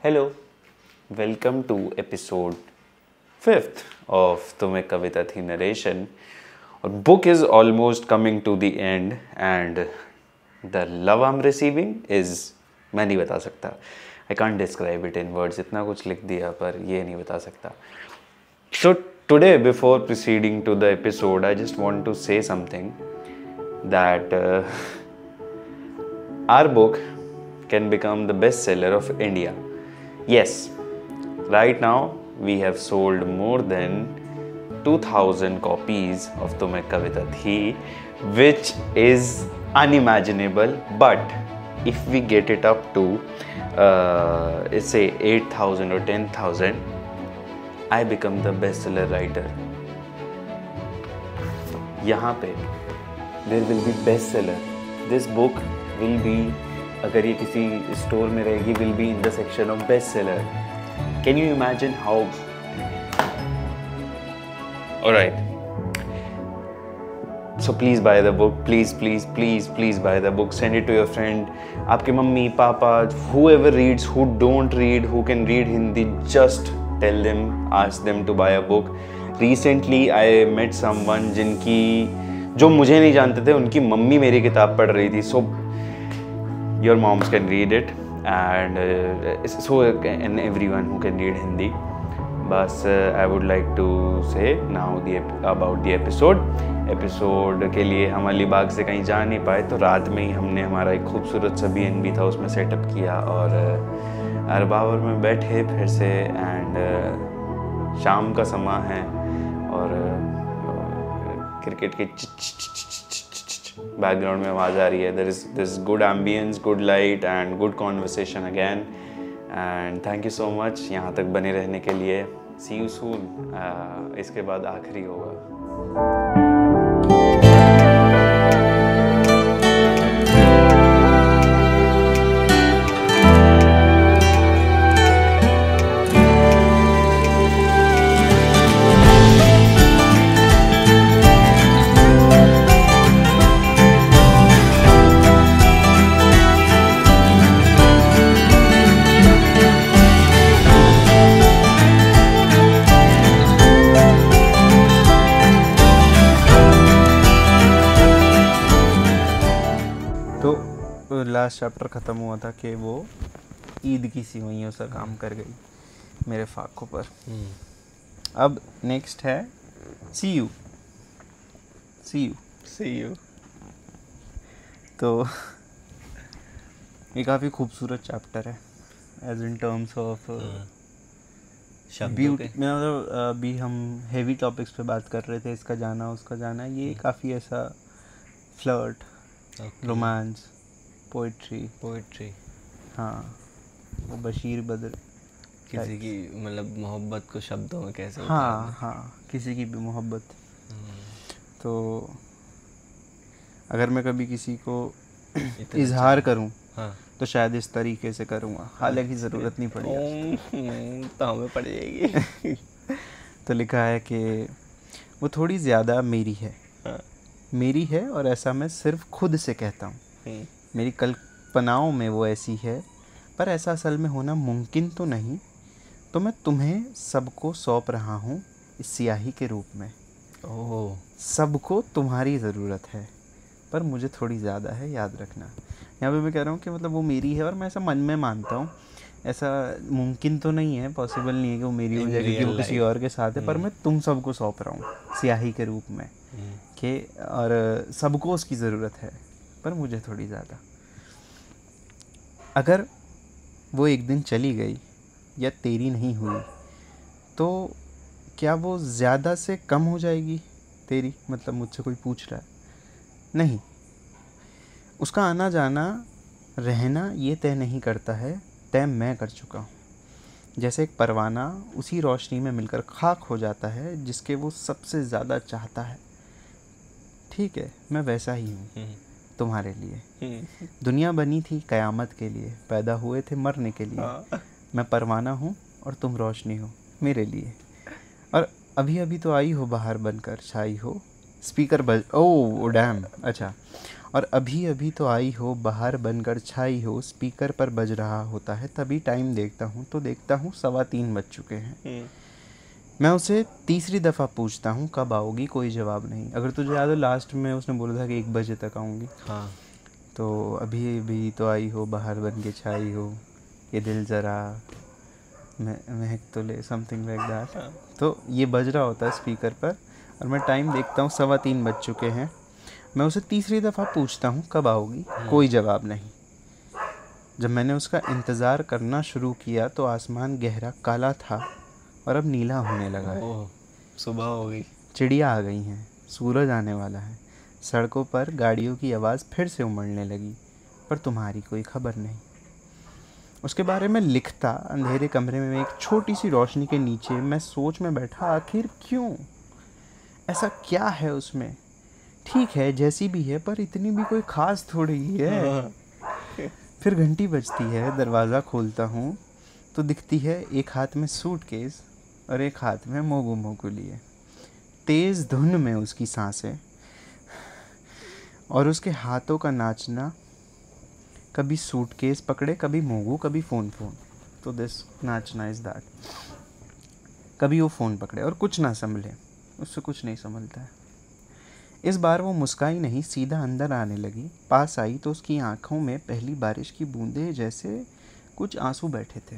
Hello, welcome to episode 5th of तुम्हें कविता थी narration. Our book is almost coming to the end and the love I'm receiving is मैं नहीं बता सकता. I can't describe it in words. इतना कुछ लिख दिया पर ये नहीं बता सकता. So today, before proceeding to the episode, I just want to say something that our book can become the bestseller of India. Yes, right now we have sold more than 2000 copies of Tumhe Kavita Thi, which is unimaginable. But if we get it up to say 8,000 or 10,000, I become the bestseller writer. यहाँ पे there will be bestseller. This book will be, अगर ये किसी store में रहेगी, will be in the section of bestseller. Can you imagine how? Alright. So please buy the book. Please buy the book. Send it to your friend. आपके mummy, पापा, whoever reads, who don't read, who can read Hindi, just tell them, ask them to buy a book. Recently I met someone जो मुझे नहीं जानते थे, उनकी mummy मेरी किताब पढ़ रही थी. So your moms can read it and and everyone who can read Hindi. बस I would like to say now about the episode के लिए हम अलीबाग से कहीं जा नहीं पाए, तो रात में ही हमने हमारा एक खूबसूरत सा B&B था, उसमें सेटअप किया और अरबावर में बैठे फिर से. एंड शाम का समय है और क्रिकेट के बैकग्राउंड में आवाज़ आ रही है. There is good ambience, good light and good conversation again. And thank you so much यहाँ तक बने रहने के लिए. See you soon. इसके बाद आखिरी होगा. लास्ट चैप्टर ख़त्म हुआ था कि वो ईद की सिवैयों सा काम कर गई मेरे फाकों पर. अब नेक्स्ट है सी यू. तो ये काफ़ी खूबसूरत चैप्टर है as in terms of beauty. मतलब अभी हम हेवी टॉपिक्स पे बात कर रहे थे, इसका जाना उसका जाना. ये काफ़ी ऐसा फ्लर्ट, रोमांस, पोइट्री. हाँ, वो बशीर बदर किसी की मतलब मोहब्बत को शब्दों में कैसे. हाँ, किसी की भी मोहब्बत. तो अगर मैं कभी किसी को इजहार करूँ तो शायद इस तरीके से करूँगा, हालांकि ज़रूरत नहीं पड़ेगी तो हमें पड़ जाएगी. तो लिखा है कि वो थोड़ी ज़्यादा मेरी है और ऐसा मैं सिर्फ खुद से कहता हूँ. मेरी कल्पनाओं में वो ऐसी है, पर ऐसा असल में होना मुमकिन तो नहीं. तो मैं तुम्हें सबको सौंप रहा हूँ इस स्याही के रूप में. ओह, सबको तुम्हारी ज़रूरत है पर मुझे थोड़ी ज़्यादा है, याद रखना. यहाँ पे मैं कह रहा हूँ कि मतलब वो मेरी है और मैं ऐसा मन में मानता हूँ. ऐसा मुमकिन तो नहीं है, पॉसिबल नहीं है कि वो मेरी हो जाए क्योंकि वो किसी और के साथ है. पर मैं तुम सबको सौंप रहा हूँ स्याही के रूप में कि और सबको उसकी ज़रूरत है पर मुझे थोड़ी ज़्यादा. अगर वो एक दिन चली गई या तेरी नहीं हुई तो क्या वो ज़्यादा से कम हो जाएगी तेरी? मतलब मुझसे कोई पूछ रहा है. नहीं, उसका आना जाना रहना ये तय नहीं करता है, तय मैं कर चुका हूँ. जैसे एक परवाना उसी रोशनी में मिलकर खाक हो जाता है जिसके वो सबसे ज़्यादा चाहता है. ठीक है, मैं वैसा ही हूँ तुम्हारे लिए. दुनिया बनी थी कयामत के लिए, पैदा हुए थे मरने के लिए. मैं परवाना हूँ और तुम रोशनी हो मेरे लिए. और अभी अभी तो आई हो बाहर बनकर, छाई हो स्पीकर बज ओ डैम, अच्छा। और अभी अभी तो आई हो बाहर बनकर छाई हो, स्पीकर पर बज रहा होता है, तभी टाइम देखता हूँ तो देखता हूँ 3:15 बज चुके हैं। मैं उसे तीसरी दफ़ा पूछता हूँ कब आओगी, कोई जवाब नहीं। अगर तुझे याद हो लास्ट में उसने बोला था कि 1 बजे तक आऊँगी। हाँ। तो अभी अभी तो आई हो बाहर बन के छाई हो, ये दिल ज़रा महक तो ले, समथिंग लाइक दैट। तो ये बज रहा होता है स्पीकर पर और मैं टाइम देखता हूँ 3:15 बज चुके हैं। मैं उसे तीसरी दफ़ा पूछता हूँ कब आओगी, कोई जवाब नहीं। जब मैंने उसका इंतज़ार करना शुरू किया तो आसमान गहरा काला था और अब नीला होने लगा है। ओह, सुबह हो गई। चिड़िया आ गई हैं, सूरज आने वाला है। सड़कों पर गाड़ियों की आवाज़ फिर से उमड़ने लगी, पर तुम्हारी कोई खबर नहीं। उसके बारे में लिखता अंधेरे कमरे में एक छोटी सी रोशनी के नीचे मैं सोच में बैठा, आखिर क्यों, ऐसा क्या है उसमें। ठीक है जैसी भी है, पर इतनी भी कोई ख़ास थोड़ी ही है। फिर घंटी बजती है, दरवाज़ा खोलता हूँ तो दिखती है एक हाथ में सूटकेस और एक हाथ में मोगू मोगू लिए। तेज़ धुन में उसकी सांसें और उसके हाथों का नाचना, कभी सूटकेस पकड़े, कभी मोगू, कभी फ़ोन। तो दिस नाचना इज़ दैट। कभी वो फ़ोन पकड़े और कुछ ना संभले, उससे कुछ नहीं संभलता है। इस बार वो मुस्काई नहीं, सीधा अंदर आने लगी। पास आई तो उसकी आंखों में पहली बारिश की बूंदें जैसे कुछ आंसू बैठे थे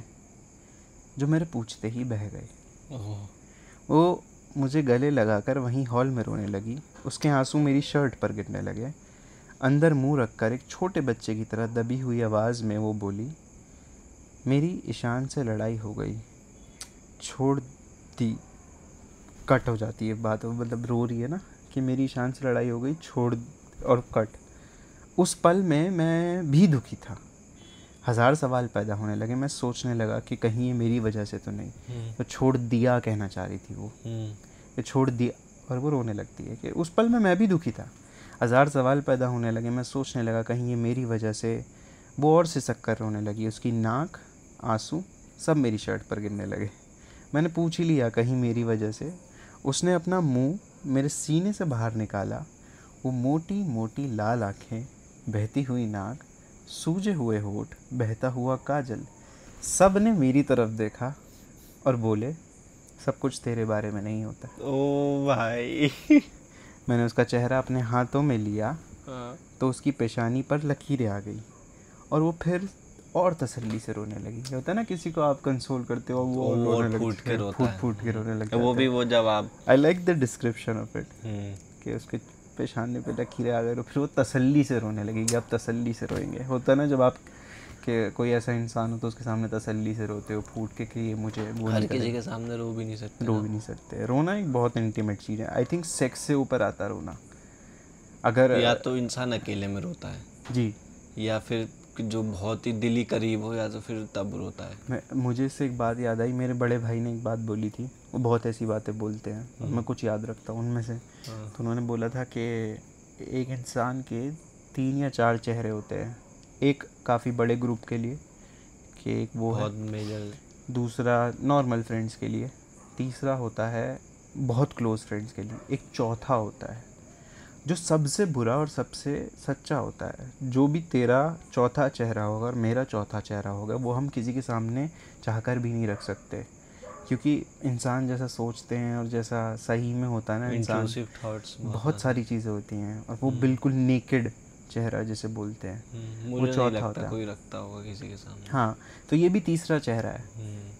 जो मेरे पूछते ही बह गए। वो मुझे गले लगाकर वहीं हॉल में रोने लगी। उसके आंसू मेरी शर्ट पर गिरने लगे। अंदर मुंह रखकर एक छोटे बच्चे की तरह दबी हुई आवाज़ में वो बोली, मेरी ईशान से लड़ाई हो गई, छोड़ दी। कट हो जाती है बात, मतलब रो रही है ना कि मेरी ईशान से लड़ाई हो गई, छोड़, और कट। उस पल में मैं भी दुखी था। 1000 सवाल पैदा होने लगे। मैं सोचने लगा कि कहीं ये मेरी वजह से तो नहीं। तो छोड़ दिया कहना चाह रही थी वो, ये छोड़ दिया, और वो रोने लगती है कि उस पल में मैं भी दुखी था। 1000 सवाल पैदा होने लगे। मैं सोचने लगा कहीं ये मेरी वजह से। वो और सिसक कर रोने लगी। उसकी नाक, आंसू सब मेरी शर्ट पर गिरने लगे। मैंने पूछ ही लिया कहीं मेरी वजह से। उसने अपना मुंह मेरे सीने से बाहर निकाला। वो मोटी मोटी लाल आँखें, बहती हुई नाक, सूजे हुए होठ, बहता हुआ काजल, सब ने मेरी तरफ देखा और बोले, सब कुछ तेरे बारे में नहीं होता। ओ भाई। मैंने उसका चेहरा अपने हाथों में लिया तो उसकी पेशानी पर लकीरें आ गई और वो फिर और तसल्ली से रोने लगी। होता है ना किसी को आप कंसोल करते हो, वो रोने लगता है, फूट के रोने लगता है। वो भी वो जवाब। I like the description of it कि उसके पेशाने पे लकीरें आ गई और फिर वो तसल्ली से रोने लगी कि अब तसल्ली से रोएंगे। होता है ना जब आप कि कोई ऐसा इंसान हो तो उसके सामने तसल्ली से रोते हो फूट के कि ये मुझे वो हर किसी के सामने रो भी नहीं सकते। रोना एक बहुत इंटीमेट चीज़ है। आई थिंक सेक्स से ऊपर आता है रोना। अगर या तो इंसान अकेले में रोता है जी, या फिर जो बहुत ही दिली करीब हो, या तो फिर तब रोता है। मुझे इससे एक बात याद आई। मेरे बड़े भाई ने एक बात बोली थी। वो बहुत ऐसी बातें बोलते हैं और मैं कुछ याद रखता हूँ उनमें से। तो उन्होंने बोला था कि एक इंसान के 3 या 4 चेहरे होते हैं। एक काफ़ी बड़े ग्रुप के लिए कि एक वो बहुत है, मेजर, दूसरा नॉर्मल फ्रेंड्स के लिए, तीसरा होता है बहुत क्लोज फ्रेंड्स के लिए, एक चौथा होता है जो सबसे बुरा और सबसे सच्चा होता है। जो भी तेरा चौथा चेहरा होगा और मेरा चौथा चेहरा होगा वो हम किसी के सामने चाहकर भी नहीं रख सकते, क्योंकि इंसान जैसा सोचते हैं और जैसा सही में होता है ना इंसान, बहुत सारी चीज़ें होती हैं और वो बिल्कुल नेकेड चेहरा जिसे बोलते हैं वो चौथा होता है। कोई रखता होगा किसी के सामने। हाँ, तो ये भी तीसरा चेहरा है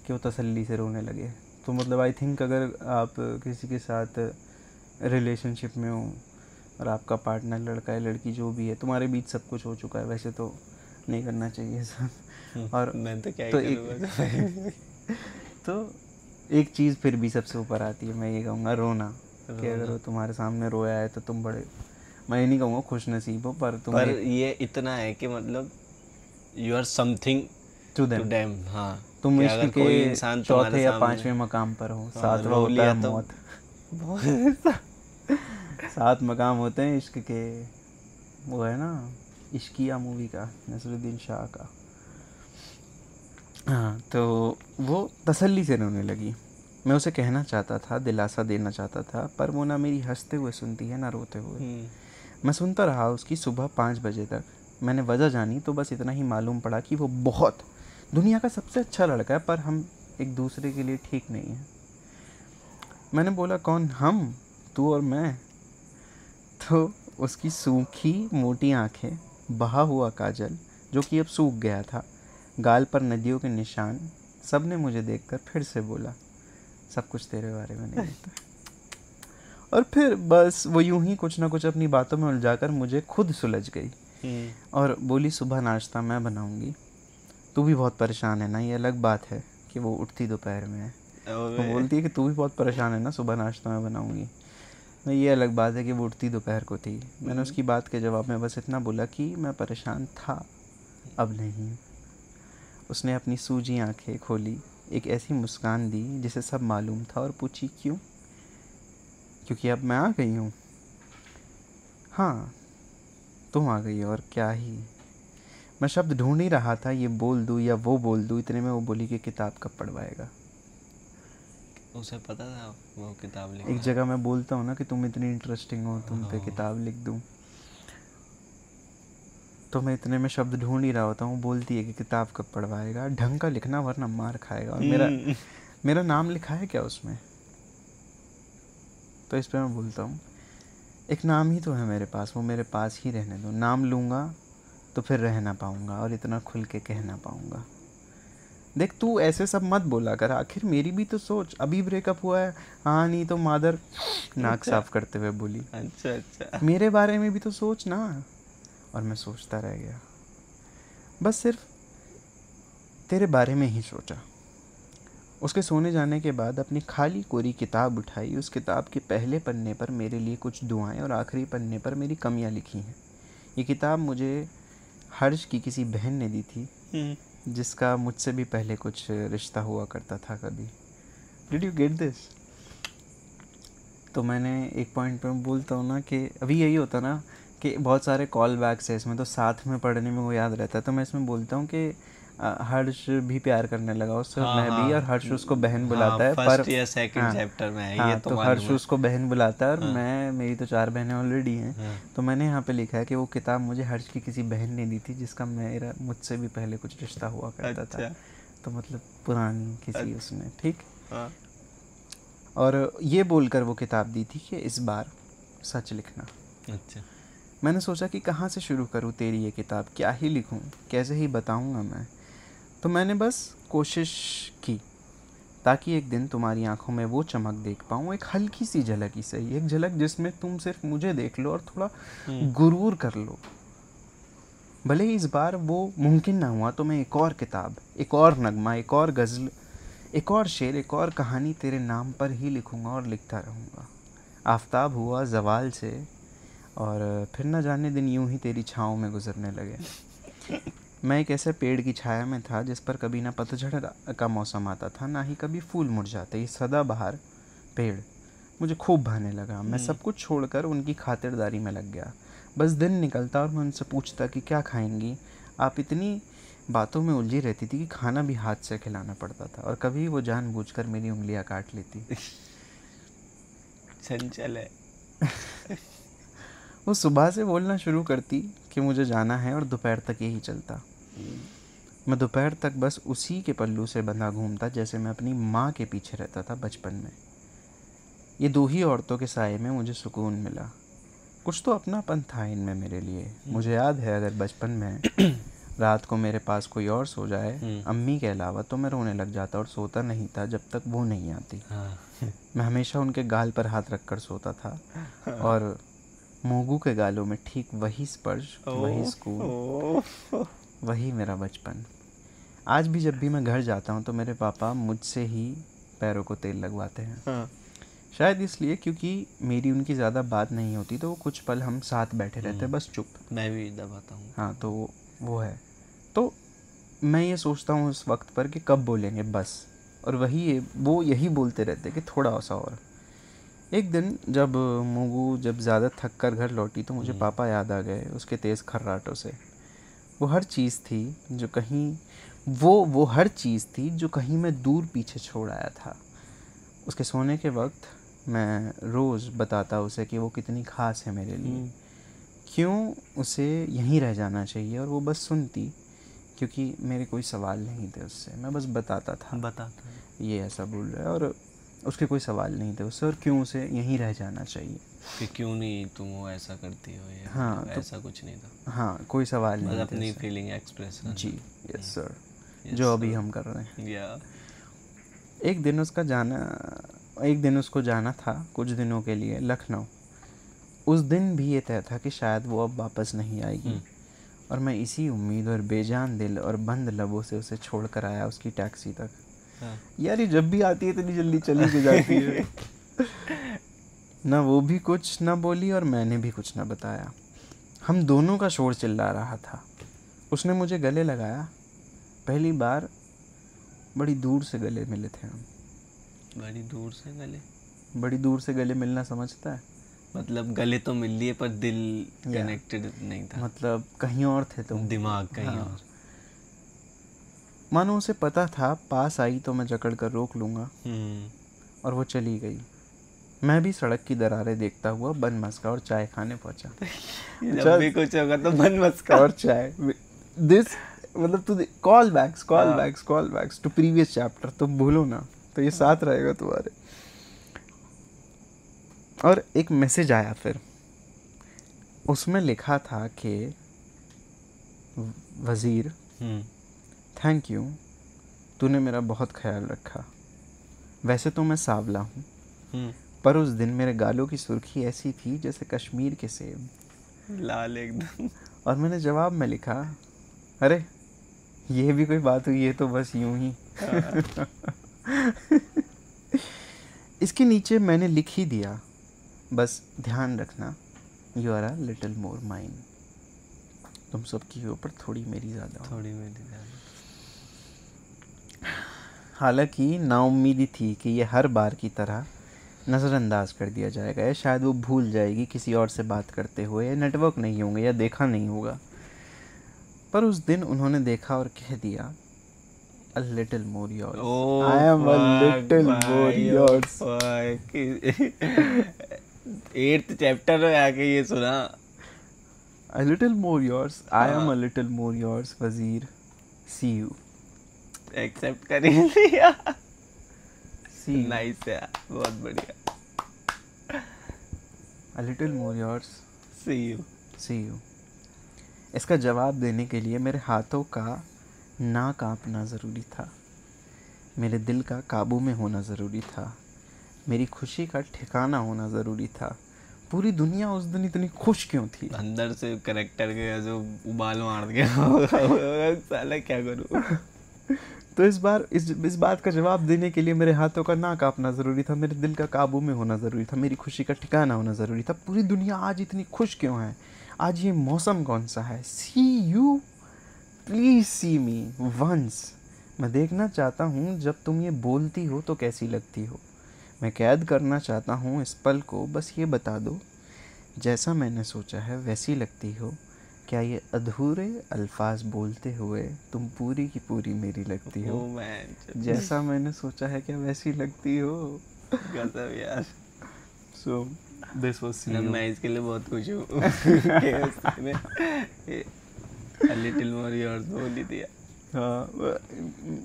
कि वो तसल्ली से रोने लगे। तो मतलब आई थिंक अगर आप किसी के साथ रिलेशनशिप में हो और आपका पार्टनर लड़का है लड़की जो भी है, तुम्हारे बीच सब कुछ हो चुका है, वैसे तो नहीं करना चाहिए सब। और मैं तो क्या तो ही करूँगा। तो एक चीज़ फिर भी सबसे ऊपर आती है, मैं ये कहूँगा रोना। कि अगर वो तुम्हारे सामने रोया है तो तुम बड़े, मैं ये नहीं कहूँगा खुश नसीब हो, पर तुम पर ये इतना है कि मतलब you are something to them. हाँ, तुम इश्क अगर कोई के इंसान चौथे या 5वें मकाम पर हो, 7वां होता है तो मौत। 7 मकाम होते हैं इश्क के। वो है ना इश्किया मूवी का, नसरुद्दीन शाह का। हाँ, तो वो तसल्ली से रोने लगी। मैं उसे कहना चाहता था, दिलासा देना चाहता था, पर वो ना मेरी हंसते हुए सुनती है ना रोते हुए। मैं सुनता रहा उसकी सुबह 5 बजे तक। मैंने वजह जानी तो बस इतना ही मालूम पड़ा कि वो बहुत दुनिया का सबसे अच्छा लड़का है, पर हम एक दूसरे के लिए ठीक नहीं हैं। मैंने बोला, कौन? हम, तू और मैं? तो उसकी सूखी मोटी आंखें, बहा हुआ काजल जो कि अब सूख गया था, गाल पर नदियों के निशान, सब ने मुझे देखकर फिर से बोला, सब कुछ तेरे बारे में नहीं होता। और फिर बस वो यूं ही कुछ ना कुछ अपनी बातों में उलझाकर मुझे खुद सुलझ गई और बोली, सुबह नाश्ता मैं बनाऊंगी। तू भी बहुत परेशान है ना, ये अलग बात है कि वो उठती दोपहर में है। वो बोलती है कि तू भी बहुत परेशान है ना, सुबह नाश्ता मैं बनाऊंगी। मैं, ये अलग बात है कि वो उठती दोपहर को थी। मैंने उसकी बात के जवाब में बस इतना बोला कि मैं परेशान था, अब नहीं। उसने अपनी सूजी आंखें खोली, एक ऐसी मुस्कान दी जिसे सब मालूम था और पूछी, क्यों? क्योंकि अब मैं आ गई हूँ। हाँ, तुम आ गई, और क्या ही। मैं शब्द ढूंढ ही रहा था, ये बोल दूँ या वो बोल दूँ, इतने में वो बोली कि किताब कब पढ़वाएगा। उसे पता था वो किताब लिखा एक जगह मैं बोलता हूँ ना कि तुम इतनी इंटरेस्टिंग हो, तुम पे किताब लिख दूँ, तो मैं इतने में शब्द ढूंढ ही रहा होता हूँ। बोलती है कि किताब कब पढ़वाएगा, ढंग का लिखना वरना मार खाएगा। और मेरा नाम लिखा है क्या उसमें? तो इस पर मैं बोलता हूँ, एक नाम ही तो है मेरे पास, वो मेरे पास ही रहने दो। नाम लूँगा तो फिर रह ना पाऊँगा और इतना खुल के कह ना पाऊँगा। देख, तू ऐसे सब मत बोला कर, आखिर मेरी भी तो सोच। अभी ब्रेकअप हुआ है। हाँ, नहीं तो मादर, नाक साफ करते हुए बोली। अच्छा मेरे बारे में भी तो सोच ना। और मैं सोचता रह गया, बस सिर्फ तेरे बारे में ही सोचा। उसके सोने जाने के बाद अपनी खाली कोरी किताब उठाई। उस किताब के पहले पन्ने पर मेरे लिए कुछ दुआएं और आखिरी पन्ने पर मेरी कमियां लिखी हैं। ये किताब मुझे हर्ष की किसी बहन ने दी थी, जिसका मुझसे भी पहले कुछ रिश्ता हुआ करता था कभी। Did you get this? तो मैंने एक पॉइंट पे बोलता हूँ ना कि अभी यही होता ना कि बहुत सारे कॉल बैक्स है इसमें, तो साथ में पढ़ने में वो याद रहता है। तो मैं इसमें बोलता हूँ कि हर्ष भी प्यार करने लगा उससे, और मैं भी, और हर्ष उसको बहन बुलाता है। पर फर्स्ट या सेकंड चैप्टर में है हाँ, ये, तो हर्ष उसको बहन बुलाता है, और मैं, मेरी तो 4 बहनें ऑलरेडी हैं। तो मैंने यहाँ पे लिखा है कि वो किताब मुझे हर्ष की किसी बहन ने दी थी, जिसका मुझसे भी पहले कुछ रिश्ता हुआ करता था। तो मतलब पुरानी किसी उसने, ठीक। और ये बोलकर वो किताब दी थी कि इस बार सच लिखना। अच्छा। मैंने सोचा कि कहाँ से शुरू करूँ तेरी ये किताब, क्या ही लिखूँ, कैसे ही बताऊँगा मैं। तो मैंने बस कोशिश की ताकि एक दिन तुम्हारी आंखों में वो चमक देख पाऊँ, एक हल्की सी झलक ही सही, एक झलक जिसमें तुम सिर्फ मुझे देख लो और थोड़ा गुरूर कर लो। भले ही इस बार वो मुमकिन ना हुआ तो मैं एक और किताब, एक और नगमा, एक और गज़ल, एक और शेर, एक और कहानी तेरे नाम पर ही लिखूँगा और लिखता रहूँगा। आफताब हुआ ज़वाल से, और फिर न जाने दिन यूं ही तेरी छाँव में गुजरने लगे। मैं एक ऐसे पेड़ की छाया में था जिस पर कभी ना पतझड़ का मौसम आता था, ना ही कभी फूल मुरझाते। ये सदाबहार पेड़ मुझे खूब भाने लगा। मैं सब कुछ छोड़कर उनकी खातिरदारी में लग गया। बस दिन निकलता और मैं उनसे पूछता कि क्या खाएंगी। आप इतनी बातों में उलझी रहती थी कि खाना भी हाथ से खिलाना पड़ता था, और कभी वो जानबूझकर मेरी उंगलियां काट लेती। चंचल है। वो सुबह से बोलना शुरू करती कि मुझे जाना है, और दोपहर तक यही चलता। मैं दोपहर तक बस उसी के पल्लू से बंधा घूमता जैसे मैं अपनी माँ के पीछे रहता था बचपन में। ये 2 ही औरतों के साए में मुझे सुकून मिला। कुछ तो अपनापन था इनमें मेरे लिए। मुझे याद है, अगर बचपन में रात को मेरे पास कोई और सो जाए अम्मी के अलावा, तो मैं रोने लग जाता और सोता नहीं था जब तक वो नहीं आती। मैं हमेशा उनके गाल पर हाथ रखकर सोता था, और मोगू के गालों में ठीक वही स्पर्श, वही स्कूल, वही मेरा बचपन। आज भी जब भी मैं घर जाता हूँ तो मेरे पापा मुझसे ही पैरों को तेल लगवाते हैं। शायद इसलिए क्योंकि मेरी उनकी ज़्यादा बात नहीं होती, तो वो कुछ पल हम साथ बैठे रहते, बस चुप। मैं भी दबाता हूँ। हाँ, तो वो है। तो मैं ये सोचता हूँ उस वक्त पर कि कब बोलेंगे बस, और वो यही बोलते रहते कि थोड़ा सा और। एक दिन जब मोगू ज़्यादा थक कर घर लौटी तो मुझे पापा याद आ गए, उसके तेज़ खर्राटों से। वो हर चीज़ थी जो कहीं वो हर चीज़ थी जो कहीं मैं दूर पीछे छोड़ आया था। उसके सोने के वक्त मैं रोज़ बताता उसे कि वो कितनी ख़ास है मेरे लिए, क्यों उसे यहीं रह जाना चाहिए, और वो बस सुनती, क्योंकि मेरे कोई सवाल नहीं थे उससे, मैं बस बताता था ये ऐसा बोल रहा है, और उसके कोई सवाल नहीं थे उससे, और क्यों उसे यहीं रह जाना चाहिए कि क्यों नहीं तुम वो ऐसा करती हो, या हाँ, तो ऐसा कुछ नहीं था। हाँ, कोई सवाल नहीं थे अपनी उससे। Feeling express. जी, यस सर, जो अभी हम कर रहे हैं। या एक दिन उसको जाना था कुछ दिनों के लिए लखनऊ। उस दिन भी ये तय था कि शायद वो अब वापस नहीं आएगी, और मैं इसी उम्मीद और बेजान दिल और बंद लबों से उसे छोड़ कर आया उसकी टैक्सी तक। यार ये जब भी आती है इतनी जल्दी चली के जाती है। ना वो भी कुछ ना बोली और मैंने भी कुछ ना बताया। हम दोनों का शोर चिल्ला रहा था। उसने मुझे गले लगाया, पहली बार बड़ी दूर से गले मिले थे हम। बड़ी दूर से गले? बड़ी दूर से गले मिलना समझता है? मतलब गले तो मिल लिए पर दिल कनेक्टेड नहीं था, मतलब कहीं और थे तुम, दिमाग कहीं हाँ। और। मानो उसे पता था पास आई तो मैं जकड़ कर रोक लूँगा, और वो चली गई। मैं भी सड़क की दरारें देखता हुआ बन मस्का और चाय खाने पहुंचा। जब भी कुछ होगा तो बन मस्का और चाय, दिस मतलब तू call backs to previous chapter, तुम भूलो ना, तो ये साथ रहेगा तुम्हारे। और एक मैसेज आया फिर, उसमें लिखा था कि वज़ीर थैंक यू, तूने मेरा बहुत ख्याल रखा। वैसे तो मैं सांवला हूँ, पर उस दिन मेरे गालों की सुर्खी ऐसी थी जैसे कश्मीर के सेब, लाल एकदम। और मैंने जवाब में लिखा, अरे ये भी कोई बात हुई, ये तो बस यूं ही। इसके नीचे मैंने लिख ही दिया, बस ध्यान रखना, you are a little more mine. तुम सबकी ऊपर थोड़ी मेरी ज़्यादा। हालांकि नाउम्मीदी थी कि ये हर बार की तरह नज़रअंदाज कर दिया जाएगा, या शायद वो भूल जाएगी किसी और से बात करते हुए, या नेटवर्क नहीं होंगे, या देखा नहीं होगा। पर उस दिन उन्होंने देखा और कह दिया, a little more yours. I am a little more yours. 8th chapter में आके ये सुना, A little more yours. I am a little more yours, वज़ीर. See you. एक्सेप्ट कर ही लिया। See you. नाइस है, बहुत बढ़िया। A little more yours. See you. See you. इसका जवाब देने के लिए मेरे हाथों का ना कांपना ज़रूरी था, मेरे दिल का काबू में होना ज़रूरी था, मेरी खुशी का ठिकाना होना ज़रूरी था। पूरी दुनिया उस दिन इतनी खुश क्यों थी? अंदर से करेक्टर के जो उबाल मार दिया, साला क्या करूँ। तो इस बात का जवाब देने के लिए मेरे हाथों का ना कांपना ज़रूरी था, मेरे दिल का काबू में होना ज़रूरी था, मेरी खुशी का ठिकाना होना ज़रूरी था। पूरी दुनिया आज इतनी खुश क्यों है? आज ये मौसम कौन सा है? See you, please see me once. मैं देखना चाहता हूँ जब तुम ये बोलती हो तो कैसी लगती हो। मैं कैद करना चाहता हूँ इस पल को, बस ये बता दो, जैसा मैंने सोचा है वैसी लगती हो। क्या ये अधूरे अल्फाज बोलते हुए तुम पूरी की पूरी मेरी लगती हो? जैसा मैंने सोचा है क्या वैसी लगती हो? गजब यार। So this was see you. मैं इसके लिए बहुत खुश हूँ कि A little more yours बोल ही दिया। हाँ,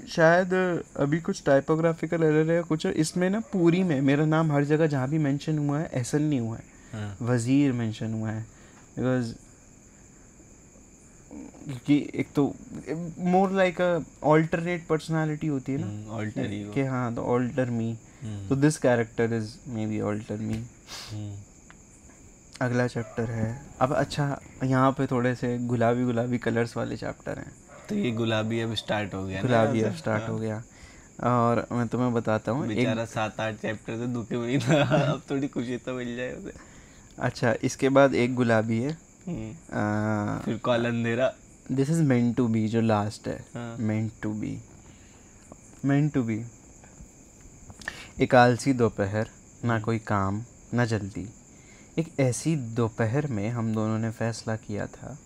शायद अभी कुछ टाइपोग्राफिकल एरर है कुछ इसमें ना। पूरी में मेरा नाम हर जगह जहाँ भी मेंशन हुआ है एहसन नहीं हुआ है, वज़ीर मेंशन हुआ है। बिकॉज क्योंकि एक तो मोर लाइक अ ऑल्टरनेट पर्सनालिटी होती है ना, ऑल्टर ईगो कि हाँ तो ऑल्टर मी, तो this character is may be alter me. अगला चैप्टर है अब। अच्छा, यहाँ पे थोड़े से गुलाबी गुलाबी कलर्स वाले चैप्टर हैं। तो ये गुलाबी अब स्टार्ट हो गया, गुलाबी अब स्टार्ट हो गया। और मैं तुम्हें बताता हूँ, बेचारा 7-8 चैप्टर से दुखे हुई था, अब थोड़ी खुशी तो मिल जाए उसे। अच्छा, इसके बाद एक गुलाबी है, फिर कॉल अंधेरा। This is meant to be, जो लास्ट है। Meant to be, meant to be. एक आलसी दोपहर, ना कोई काम ना जल्दी। एक ऐसी दोपहर में हम दोनों ने फैसला किया था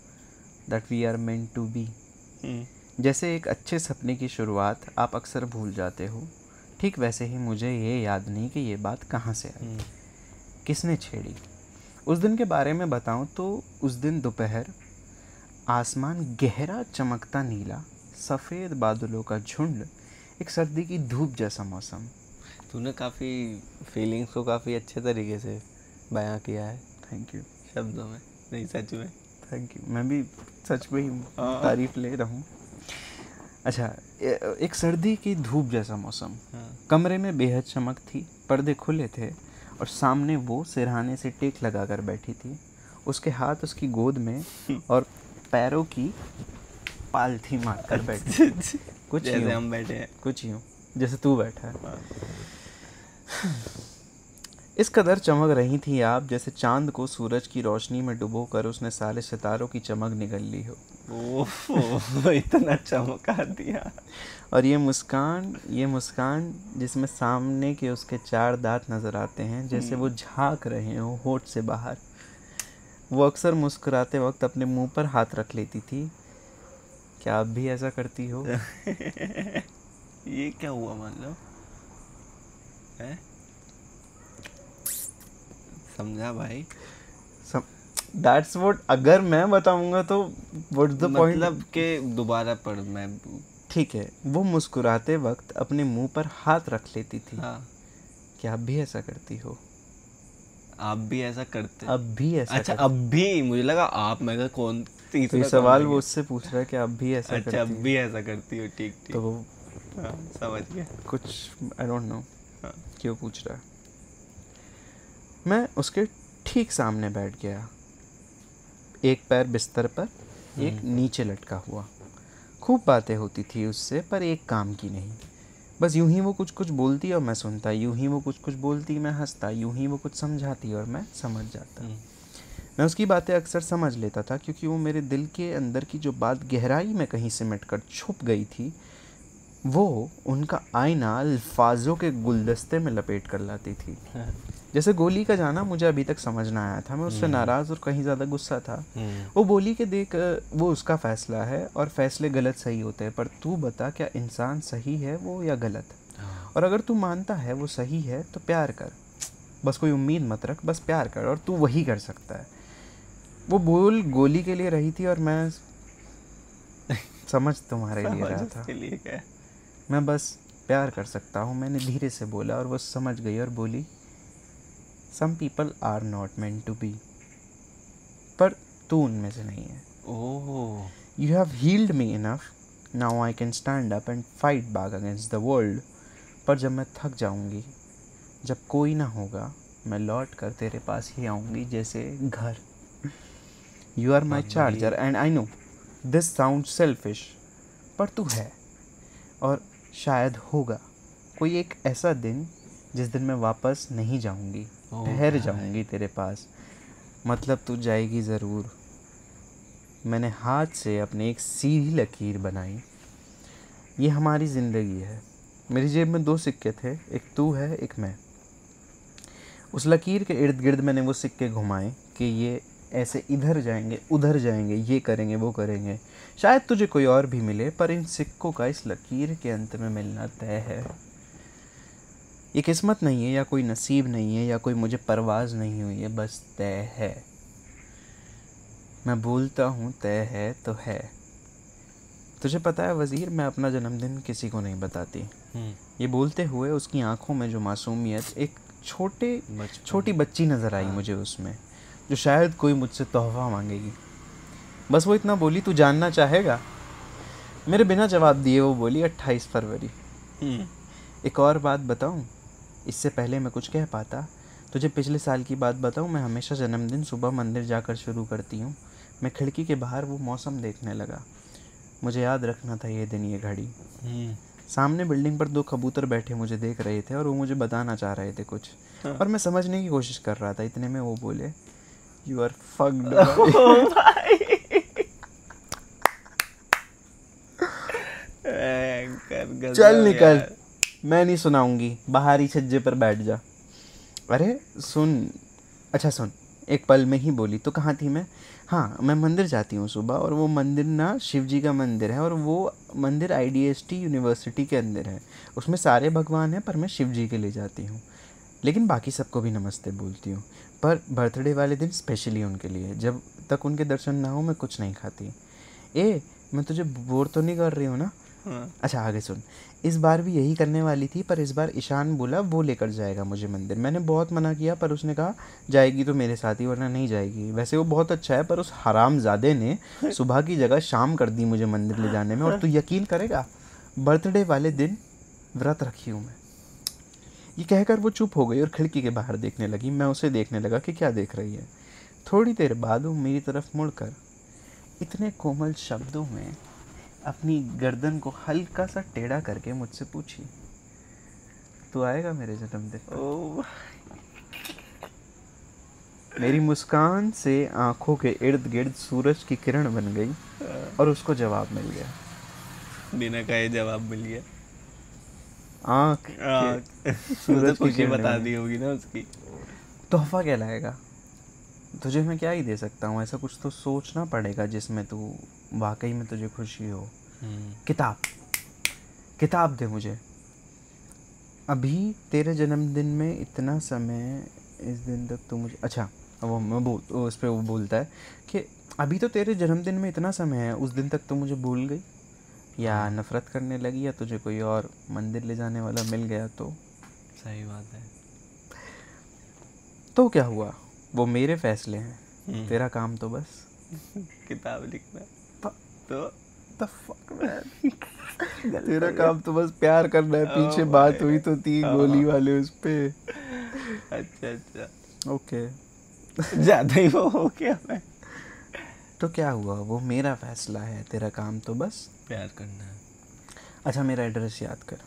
that we are meant to be. जैसे एक अच्छे सपने की शुरुआत आप अक्सर भूल जाते हो, ठीक वैसे ही मुझे ये याद नहीं कि ये बात कहाँ से आई, किसने छेड़ी। उस दिन के बारे में बताऊं तो उस दिन दोपहर, आसमान गहरा चमकता नीला, सफ़ेद बादलों का झुंड, एक सर्दी की धूप जैसा मौसम। तूने काफ़ी फीलिंग्स को काफ़ी अच्छे तरीके से बयां किया है थैंक यू। शब्दों में, नहीं सच में। Thank you. मैं भी सच में ही तारीफ ले रहा हूँ। अच्छा, एक सर्दी की धूप जैसा मौसम। कमरे में बेहद चमक थी, पर्दे खुले थे और सामने वो सिरहाने से टेक लगाकर बैठी थी। उसके हाथ उसकी गोद में और पैरों की पालथी मारकर बैठी। कुछ जैसे यूं, हम बैठे हैं। कुछ यूं जैसे तू बैठा है। इस कदर चमक रही थी आप जैसे चांद को सूरज की रोशनी में डुबोकर उसने सारे सितारों की चमक निगल ली हो। ओह, इतना चमका दिया। और ये मुस्कान जिसमें सामने के उसके 4 दांत नजर आते हैं, जैसे वो झांक रहे हो होठ से बाहर। वो अक्सर मुस्कुराते वक्त अपने मुंह पर हाथ रख लेती थी। क्या आप भी ऐसा करती हो? ये क्या हुआ मतलब है? समझा भाई? That's what, अगर मैं बताऊंगा तो what's the point? मतलब के दोबारा पढ़। मैं ठीक है। वो मुस्कुराते वक्त अपने मुंह पर हाथ रख लेती थी। हाँ। क्या आप भी ऐसा करती हो? आप भी ऐसा करते? अब भी ऐसा अच्छा, अब भी मुझे लगा आप। मैं कहा कौन तो ये तीसरा सवाल कौन वो है? उससे पूछ रहा है कि आप भी ऐसा अच्छा, करती अब भी ऐसा करती हो। ठीक ठीक। तो वो हाँ, समझ गया। कुछ आई डोंट नो हाँ। क्यों पूछ रहा है। मैं उसके ठीक सामने बैठ गया, एक पैर बिस्तर पर, एक नीचे लटका हुआ। खूब बातें होती थी उससे, पर एक काम की नहीं। बस यूं ही वो कुछ कुछ बोलती और मैं सुनता, यूं ही वो कुछ कुछ बोलती, मैं हंसता, यूं ही वो कुछ समझाती और मैं समझ जाता। मैं उसकी बातें अक्सर समझ लेता था, क्योंकि वो मेरे दिल के अंदर की जो बात गहराई में कहीं सिमट कर छुप गई थी, वो उनका आईना अल्फाजों के गुलदस्ते में लपेट कर लाती थी। जैसे गोली का जाना मुझे अभी तक समझ ना आया था। मैं उससे नाराज़ और कहीं ज़्यादा गुस्सा था। वो बोली कि देख, वो उसका फ़ैसला है और फ़ैसले गलत सही होते हैं, पर तू बता क्या इंसान सही है वो या गलत? और अगर तू मानता है वो सही है तो प्यार कर, बस कोई उम्मीद मत रख, बस प्यार कर और तू वही कर सकता है। वो बोल गोली के लिए रही थी और मैं समझ तुम्हारे लिए रहा था। लिए क्या? मैं बस प्यार कर सकता हूँ, मैंने धीरे से बोला और वो समझ गई और बोली, Some people are not meant to be, पर तू उनमें से नहीं है। ओह, You have healed me enough, now I can stand up and fight back against the world. पर जब मैं थक जाऊंगी, जब कोई ना होगा, मैं लौट कर तेरे पास ही आऊंगी जैसे घर। You are my charger and I know this sounds selfish, पर तू है। और शायद होगा कोई एक ऐसा दिन जिस दिन मैं वापस नहीं जाऊंगी, ठहर जाऊंगी तेरे पास। मतलब तू जाएगी ज़रूर। मैंने हाथ से अपने एक सीधी लकीर बनाई। ये हमारी ज़िंदगी है। मेरी जेब में 2 सिक्के थे, एक तू है, एक मैं। उस लकीर के इर्द गिर्द मैंने वो सिक्के घुमाए कि ये ऐसे इधर जाएंगे, उधर जाएंगे, ये करेंगे, वो करेंगे। शायद तुझे कोई और भी मिले, पर इन सिक्कों का इस लकीर के अंत में मिलना तय है। ये किस्मत नहीं है या कोई नसीब नहीं है या कोई मुझे परवाज़ नहीं हुई है, बस तय है। मैं बोलता हूँ तय है तो है। तुझे पता है वज़ीर, मैं अपना जन्मदिन किसी को नहीं बताती। ये बोलते हुए उसकी आंखों में जो मासूमियत, एक छोटी बच्ची नज़र आई मुझे उसमें, जो शायद कोई मुझसे तोहफ़ा मांगेगी। बस वो इतना बोली, तू जानना चाहेगा? मेरे बिना जवाब दिए वो बोली, 28 फरवरी। एक और बात बताऊं, इससे पहले मैं कुछ कह पाता, तुझे पिछले साल की बात बताऊं, मैं हमेशा जन्मदिन सुबह मंदिर जाकर शुरू करती हूँ। मैं खिड़की के बाहर वो मौसम देखने लगा। मुझे याद रखना था ये दिन, ये घड़ी। सामने बिल्डिंग पर 2 कबूतर बैठे मुझे देख रहे थे और वो मुझे बताना चाह रहे थे कुछ, और मैं समझने की कोशिश कर रहा था। इतने में वो बोले, यू आर फक्ड। चल निकल, मैं नहीं सुनाऊंगी, बाहर ही छज्जे पर बैठ जा। अरे सुन, अच्छा सुन, एक पल में ही बोली, तो कहाँ थी मैं? हाँ, मैं मंदिर जाती हूँ सुबह, और वो मंदिर ना शिव जी का मंदिर है, और वो मंदिर IDST यूनिवर्सिटी के अंदर है। उसमें सारे भगवान हैं, पर मैं शिव जी के लिए जाती हूँ। लेकिन बाकी सबको भी नमस्ते बोलती हूँ, पर बर्थडे वाले दिन स्पेशली उनके लिए। जब तक उनके दर्शन ना हो मैं कुछ नहीं खाती। मैं तुझे बोर तो नहीं कर रही हूँ ना? हाँ। अच्छा, आगे सुन। इस बार भी यही करने वाली थी, पर इस बार ईशान बोला वो लेकर जाएगा मुझे मंदिर। मैंने बहुत मना किया, पर उसने कहा जाएगी तो मेरे साथ ही, वरना नहीं जाएगी। वैसे वो बहुत अच्छा है, पर उस हरामजादे ने सुबह की जगह शाम कर दी मुझे मंदिर ले जाने में। और तू यकीन करेगा, बर्थडे वाले दिन व्रत रखी हूँ मैं। ये कहकर वो चुप हो गई और खिड़की के बाहर देखने लगी। मैं उसे देखने लगा कि क्या देख रही है। थोड़ी देर बाद वो मेरी तरफ मुड़कर इतने कोमल शब्दों में अपनी गर्दन को हल्का सा टेढ़ा करके मुझसे पूछी, तू आएगा मेरे जन्मदिन पर? ओ, मेरी मुस्कान से आंखों के इर्द गिर्द सूरज की किरण बन गई, और उसको जवाब मिल गया। बिना कहे जवाब मिल गया। आँख के सूरज की खुशी किरण बता बन दी गई। होगी ना उसकी। तोहफा क्या लाएगा? तुझे मैं क्या ही दे सकता हूँ? ऐसा कुछ तो सोचना पड़ेगा जिसमें तू वाकई में तुझे खुशी हो। किताब दे मुझे। अभी तेरे जन्मदिन में इतना समय, इस दिन तक तो मुझे, अच्छा वो मैं उस पर वो बोलता है कि अभी तो तेरे जन्मदिन में इतना समय है, उस दिन तक तो मुझे भूल गई, या नफ़रत करने लगी, या तुझे कोई और मंदिर ले जाने वाला मिल गया तो? सही बात है। तो क्या हुआ, वो मेरे फैसले हैं, तेरा काम तो बस किताब लिखना। तो the fuck man? तेरा काम तो बस प्यार करना है। पीछे Oh बात my हुई तो थी गोली वाले उस पे। अच्छा। ओके, ज्यादा ही वो हो गया मैं। तो क्या हुआ, वो मेरा फैसला है, तेरा काम तो बस प्यार करना है। अच्छा, मेरा एड्रेस याद कर।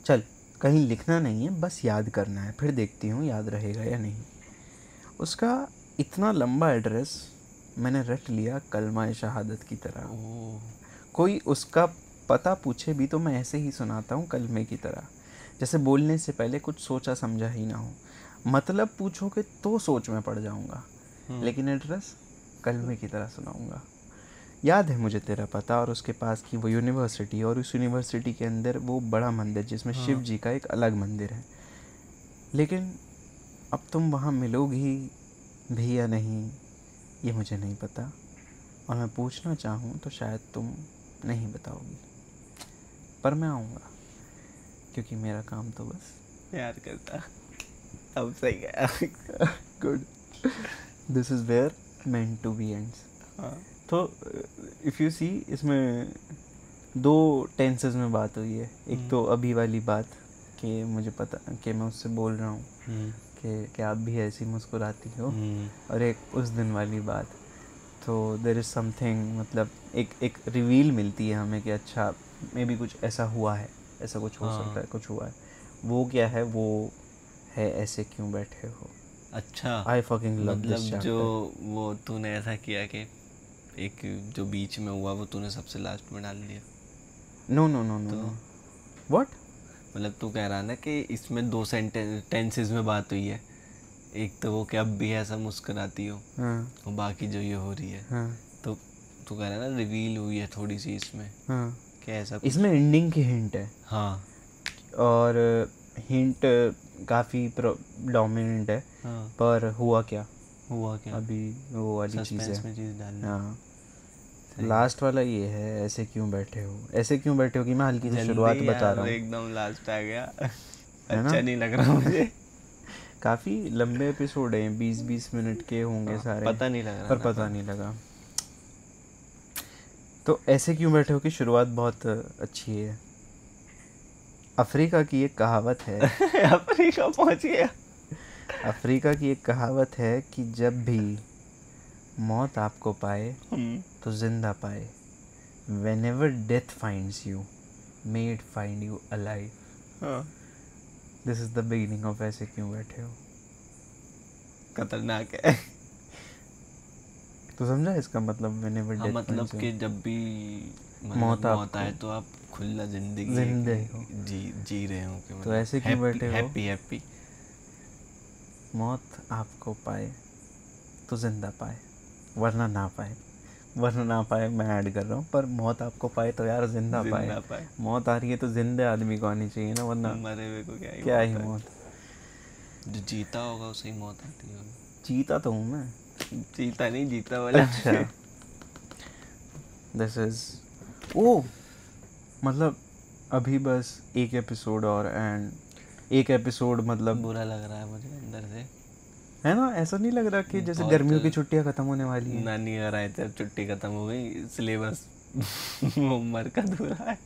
चल, कहीं लिखना नहीं है, बस याद करना है, फिर देखती हूँ याद रहेगा या नहीं। उसका इतना लंबा एड्रेस मैंने रट लिया कलमा शहादत की तरह। कोई उसका पता पूछे भी तो मैं ऐसे ही सुनाता हूँ कलमे की तरह, जैसे बोलने से पहले कुछ सोचा समझा ही ना हो। मतलब पूछोगे तो सोच में पड़ जाऊँगा, लेकिन एड्रेस कलमे की तरह सुनाऊँगा। याद है मुझे तेरा पता और उसके पास की वो यूनिवर्सिटी, और उस यूनिवर्सिटी के अंदर वो बड़ा मंदिर जिसमें शिव जी का एक अलग मंदिर है। लेकिन अब तुम वहाँ मिलोगी भी या नहीं, ये मुझे नहीं पता, और मैं पूछना चाहूँ तो शायद तुम नहीं बताओगी, पर मैं आऊँगा, क्योंकि मेरा काम तो बस प्यार करता। अब सही गया। Good, this is where meant to be ends. तो इफ़ यू सी, इसमें 2 टेंसेस में बात हुई है। एक तो अभी वाली बात कि मुझे पता कि मैं उससे बोल रहा हूँ कि आप भी ऐसी मुस्कुराती हो, और एक उस दिन वाली बात। तो देयर इज़ समथिंग, मतलब एक रिवील मिलती है हमें कि अच्छा मे बी कुछ ऐसा हुआ है, ऐसा कुछ हो सकता है, कुछ हुआ है। वो क्या है, वो है ऐसे क्यों बैठे हो। अच्छा, आई फकिंग लव दिस मतलब चैप्टर। जो वो तूने ऐसा किया कि एक जो बीच में हुआ वो तूने सबसे लास्ट में डाल दिया। No, what? मतलब तू कह रहा ना कि इसमें 2 टेंसेस में बात हुई है। एक तो वो कि अब भी ऐसा मुस्कुराती हो, हाँ, और बाकी जो ये हो रही है। हाँ, तो तू कह रहा ना रिवील हुई है थोड़ी सी इसमें, हाँ। क्या ऐसा कुछ? इसमें एंडिंग की हिंट है, हाँ, और हिंट काफ़ी डोमिनेंट है। हाँ। पर हुआ क्या क्या अभी वो वाली चीज़ सस्पेंस में है। चीज़ डालनी। हाँ, लास्ट वाला ये है, ऐसे क्यों बैठे हो। ऐसे क्यों बैठे हो कि मैं हल्की सी शुरुआत जल्दी बता यार, रहा हूँ, एकदम लास्ट आ गया। है ना? अच्छा नहीं लग रहा मुझे। काफ़ी लंबे एपिसोड हैं, 20-20 मिनट के होंगे सारे, पता नहीं लग रहा पर ना, पता नहीं लगा। तो ऐसे क्यों बैठे हो की शुरुआत बहुत अच्छी है। अफ्रीका की एक कहावत है अफ्रीका पहुंच गया। अफ्रीका की एक कहावत है कि जब भी मौत आपको पाए तो जिंदा पाए। Whenever death finds you, may it find you alive. This is the beginning of ऐसे क्यों बैठे हो। खतरनाक है। तो समझा इसका मतलब? Whenever हाँ, death मतलब finds you, कि जब भी मौत मौत आपको आए तो आप खुला जिंदगी जिंदे हो। जी रहे हो कि तो ऐसे क्यों बैठे हो? हैप्पी। मौत आपको पाए तो जिंदा पाए। वरना ना पाए, वरना ना पाए मैं ऐड कर रहा हूँ, पर मौत आपको पाए तो यार जिंदा पाए। मौत आ रही है तो जिंदे आदमी को आनी चाहिए ना, वरना मरे हुए को क्या ही मौत। जो जीता होगा उसे ही मौत आती होगी। जीता तो हूँ मैं। जीता नहीं, जीता वाला। अच्छा दिस इज ओ मतलब अभी बस एक एपिसोड और, एंड एक एपिसोड मतलब बुरा लग रहा है मुझे अंदर से, है ना? ऐसा नहीं लग रहा कि जैसे बहुत। गर्मियों की छुट्टियां खत्म होने वाली हैं? नानी घर आए थे, अब छुट्टी खत्म हो गई, सिलेबस होमवर्क अधूरा है।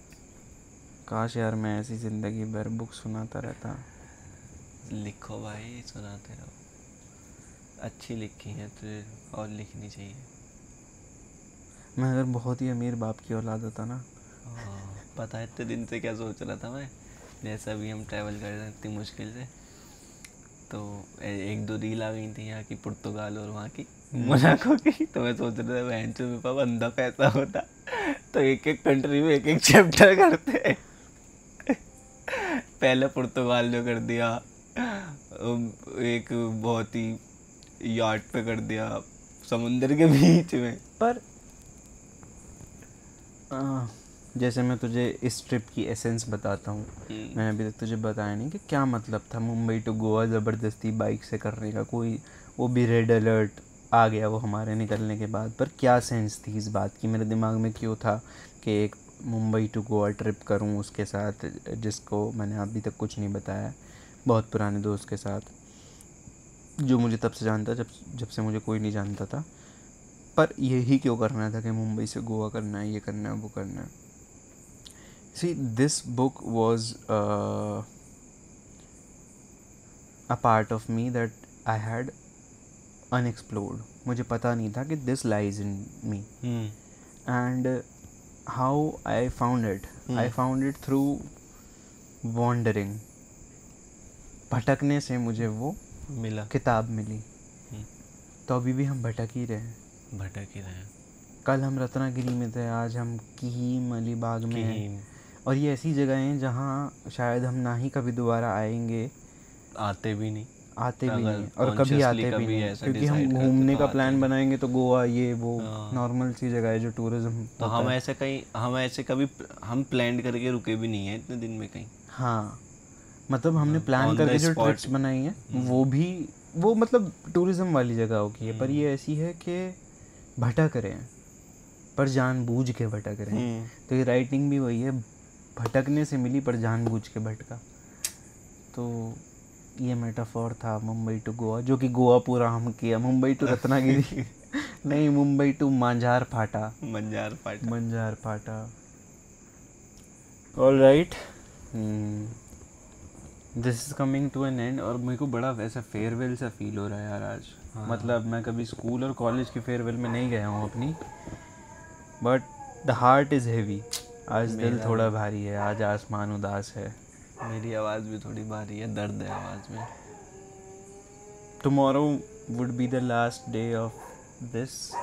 काश यार मैं ऐसी जिंदगी भर बुक सुनाता रहता। लिखो भाई, सुनाते रहो, अच्छी लिखी है तो और लिखनी चाहिए। मैं अगर बहुत ही अमीर बाप की औलाद होता ना, पता है इतने दिन से क्या सोच रहा था मैं, जैसे अभी हम ट्रैवल कर रहे हैं इतनी मुश्किल से, तो एक दो रील आ गई थी यहाँ की, पुर्तगाल और वहाँ की, मोनाको की, तो मैं सोच रहा था बहन चो मेरे पास अंधा पैसा होता तो एक एक कंट्री में एक एक चैप्टर करते। पहले पुर्तगाल ने कर दिया, एक बहुत ही यार्ड पे कर दिया समुंदर के बीच में। पर जैसे मैं तुझे इस ट्रिप की एसेंस बताता हूँ, मैंने अभी तक तुझे बताया नहीं कि क्या मतलब था मुंबई टू गोवा ज़बरदस्ती बाइक से करने का, कोई वो भी रेड अलर्ट आ गया वो हमारे निकलने के बाद, पर क्या सेंस थी इस बात की, मेरे दिमाग में क्यों था कि एक मुंबई टू गोवा ट्रिप करूँ उसके साथ, जिसको मैंने अभी तक कुछ नहीं बताया, बहुत पुराने दोस्त के साथ जो मुझे तब से जानता, जब से मुझे कोई नहीं जानता था। पर यही क्यों करना था कि मुंबई से गोवा करना है, ये करना है, वो करना है। See this book was a part of me that I had unexplored. मुझे पता नहीं था कि this lies in me, and how I found it through wandering. भटकने से मुझे वो मिला, किताब मिली। तो अभी भी हम भटक ही रहे हैं। कल हम रत्नागिरी में थे, आज हम कीम अलीबाग में हैं, और ये ऐसी जगह हैं जहाँ शायद हम ना ही कभी दोबारा आएंगे, आते भी नहीं और कभी आते भी नहीं, क्योंकि हम घूमने का प्लान बनाएंगे तो गोवा ये वो नॉर्मल सी जगह है जो टूरिज्म, तो हम ऐसे कभी हम प्लान करके रुके भी नहीं है इतने दिन में कहीं। हाँ मतलब हमने प्लान करके जो ट्रिप्स बनाई हैं वो भी वो मतलब टूरिज्म वाली जगहों की है, पर ये ऐसी है कि भटक रहे हैं, पर जानबूझ के भटक रहे हैं। तो ये राइटिंग भी वही है, भटकने से मिली पर जानबूझ के भटका। तो ये मेटाफोर था मुंबई टू गोवा, जो कि गोवा पूरा हम किया, मुंबई टू रत्नागिरी नहीं, Mumbai to Manjar Phata. All right, this is coming to an end, और मेरे को बड़ा वैसा फेयरवेल सा फील हो रहा है यार आज। मतलब मैं कभी स्कूल और कॉलेज की फेयरवेल में नहीं गया हूँ अपनी, but the heart is heavy. आज दिल थोड़ा भारी है, आज आसमान उदास है। मेरी आवाज़ भी थोड़ी भारी है, दर्द है आवाज़ में। Tomorrow would be the last day of this,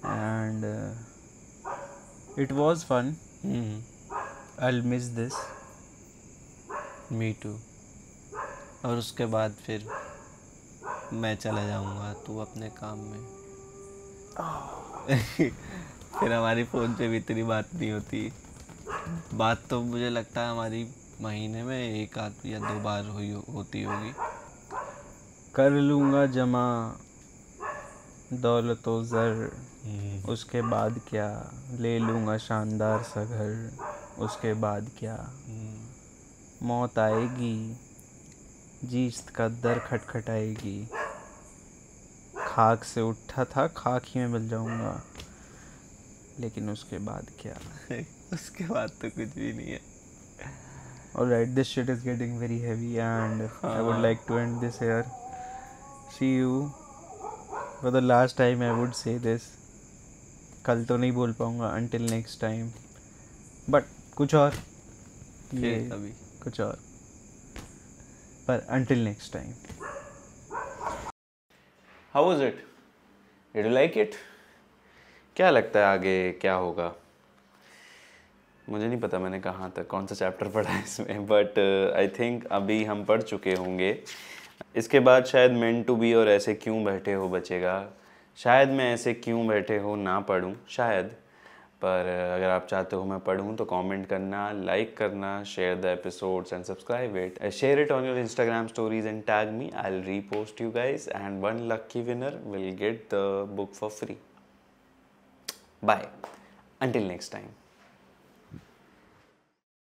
and it was fun. I miss this. Me too. और उसके बाद फिर मैं चला जाऊंगा, तू अपने काम में। फिर हमारी फ़ोन पे भी इतनी बात नहीं होती। बात तो मुझे लगता है हमारी महीने में एक आध या दो बार होती होगी। कर लूँगा जमा दौलत व ज़र, उसके बाद क्या, ले लूँगा शानदार सा घर, उसके बाद क्या, मौत आएगी, जीस्त का दर खटखटाएगी, खाक से उठा था खाक ही में मिल जाऊँगा, लेकिन उसके बाद क्या। उसके बाद तो कुछ भी नहीं है। Alright, this shit is getting very heavy and I would like to end this here. See you for the last time. I would say this. कल तो नहीं बोल पाऊँगा, until next time. But कुछ और ये अभी कुछ और, पर until next time. How was it? Did you like it? क्या लगता है आगे क्या होगा? मुझे नहीं पता मैंने कहाँ तक कौन सा चैप्टर पढ़ा है इसमें, बट आई थिंक अभी हम पढ़ चुके होंगे। इसके बाद शायद मेंट टू बी और ऐसे क्यों बैठे हो बचेगा, शायद मैं ऐसे क्यों बैठे हो ना पढ़ूं, शायद, पर अगर आप चाहते हो मैं पढ़ूं तो कमेंट करना, लाइक करना, share the episodes and subscribe it, share it on your Instagram stories and tag me. I'll repost you guys and one lucky winner will get the book for free. Bye. Until next time.